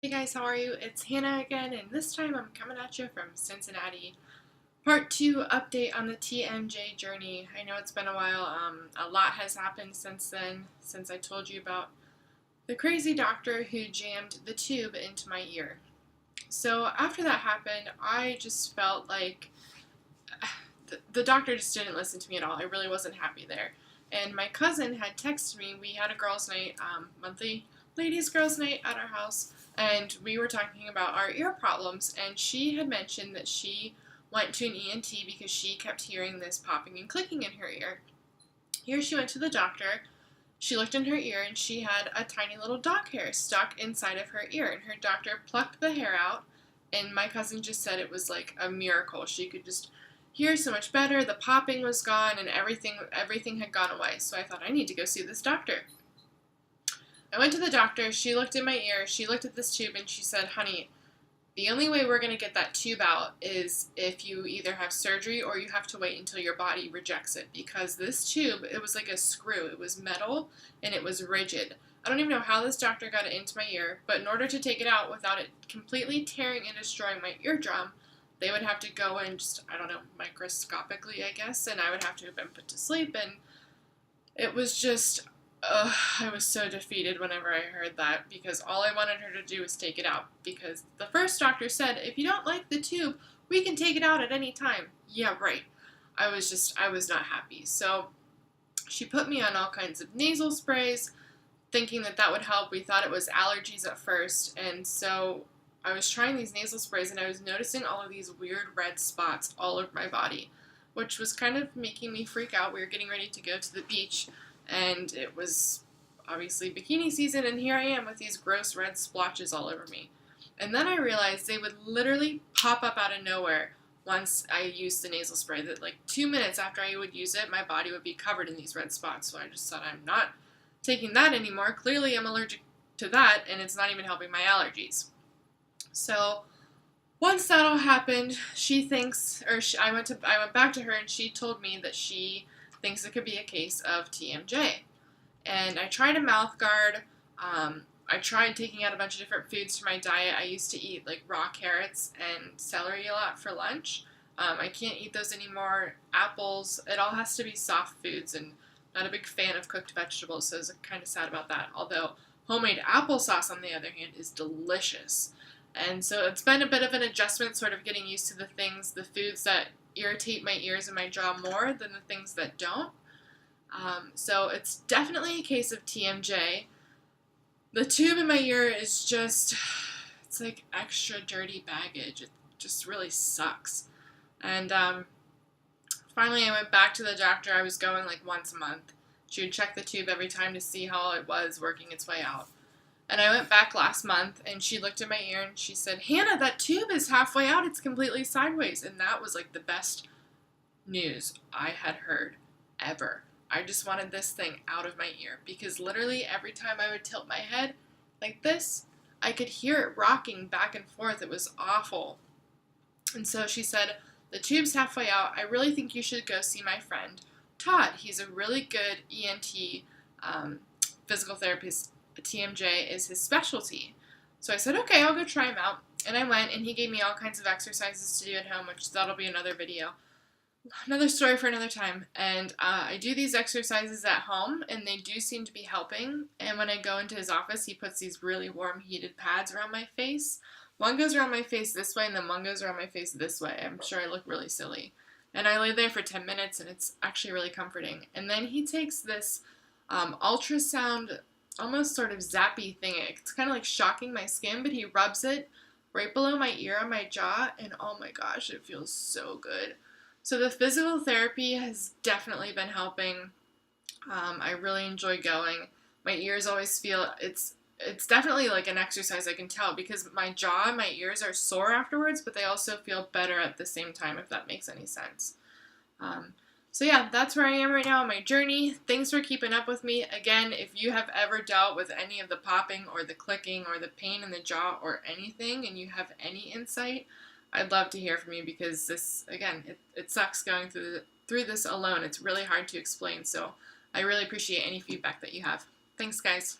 Hey guys, how are you? It's Hannah again, and this time I'm coming at you from Cincinnati. Part 2 update on the TMJ journey. I know it's been a while. A lot has happened since then, since I told you about the crazy doctor who jammed the tube into my ear. So after that happened, I just felt like the doctor just didn't listen to me at all. I really wasn't happy there. And my cousin had texted me. We had a girls' night, monthly ladies' girls' night at our house, and we were talking about our ear problems. And she had mentioned that she went to an ENT because she kept hearing this popping and clicking in her ear. Here she went to the doctor. She looked in her ear and she had a tiny little dog hair stuck inside of her ear. And her doctor plucked the hair out. And my cousin just said it was like a miracle. She could just hear so much better. The popping was gone and everything had gone away. So I thought, I need to go see this doctor. I went to the doctor. She looked in my ear. She looked at this tube and she said, honey, the only way we're going to get that tube out is if you either have surgery or you have to wait until your body rejects it, because this tube, it was like a screw. It was metal and it was rigid. I don't even know how this doctor got it into my ear, but in order to take it out without it completely tearing and destroying my eardrum, they would have to go in just, I don't know, microscopically, I guess, and I would have to have been put to sleep, and it was just, I was so defeated whenever I heard that, because all I wanted her to do was take it out, because the first doctor said, if you don't like the tube, we can take it out at any time. Yeah, right. I was not happy. So she put me on all kinds of nasal sprays, thinking that that would help. We thought it was allergies at first, and so I was trying these nasal sprays, and I was noticing all of these weird red spots all over my body, which was kind of making me freak out. We were getting ready to go to the beach, and it was obviously bikini season, and here I am with these gross red splotches all over me. And then I realized they would literally pop up out of nowhere once I used the nasal spray, that like 2 minutes after I would use it, my body would be covered in these red spots. So I just thought, I'm not taking that anymore. Clearly I'm allergic to that, and it's not even helping my allergies. So once that all happened, I went back to her, and she told me that she thinks it could be a case of TMJ. And I tried a mouth guard. I tried taking out a bunch of different foods from my diet. I used to eat like raw carrots and celery a lot for lunch. I can't eat those anymore. Apples, it all has to be soft foods, and not a big fan of cooked vegetables, so I was kind of sad about that. Although homemade applesauce, on the other hand, is delicious. And so it's been a bit of an adjustment, sort of getting used to the foods that irritate my ears and my jaw more than the things that don't. So it's definitely a case of TMJ. The tube in my ear is just, it's like extra dirty baggage. It just really sucks. And finally I went back to the doctor. I was going like once a month. She would check the tube every time to see how it was working its way out. And I went back last month, and she looked at my ear and she said, Hannah, that tube is halfway out. It's completely sideways. And that was like the best news I had heard ever. I just wanted this thing out of my ear, because literally every time I would tilt my head like this, I could hear it rocking back and forth. It was awful. And so she said, the tube's halfway out. I really think you should go see my friend, Todd. He's a really good ENT physical therapist. TMJ is his specialty. So I said, okay, I'll go try him out. And I went, and he gave me all kinds of exercises to do at home, which that'll be another video. Another story for another time. And I do these exercises at home, and they do seem to be helping. And when I go into his office, he puts these really warm heated pads around my face. One goes around my face this way, and then one goes around my face this way. I'm sure I look really silly. And I lay there for 10 minutes, and it's actually really comforting. And then he takes this ultrasound, almost sort of zappy thing. It's kind of like shocking my skin, but he rubs it right below my ear on my jaw, and oh my gosh, it feels so good. So the physical therapy has definitely been helping. I really enjoy going. My ears always feel, it's definitely like an exercise, I can tell, because my jaw and my ears are sore afterwards, but they also feel better at the same time, if that makes any sense. So yeah, that's where I am right now on my journey. Thanks for keeping up with me. Again, if you have ever dealt with any of the popping or the clicking or the pain in the jaw or anything, and you have any insight, I'd love to hear from you, because this, again, it sucks going through this alone. It's really hard to explain, so I really appreciate any feedback that you have. Thanks, guys.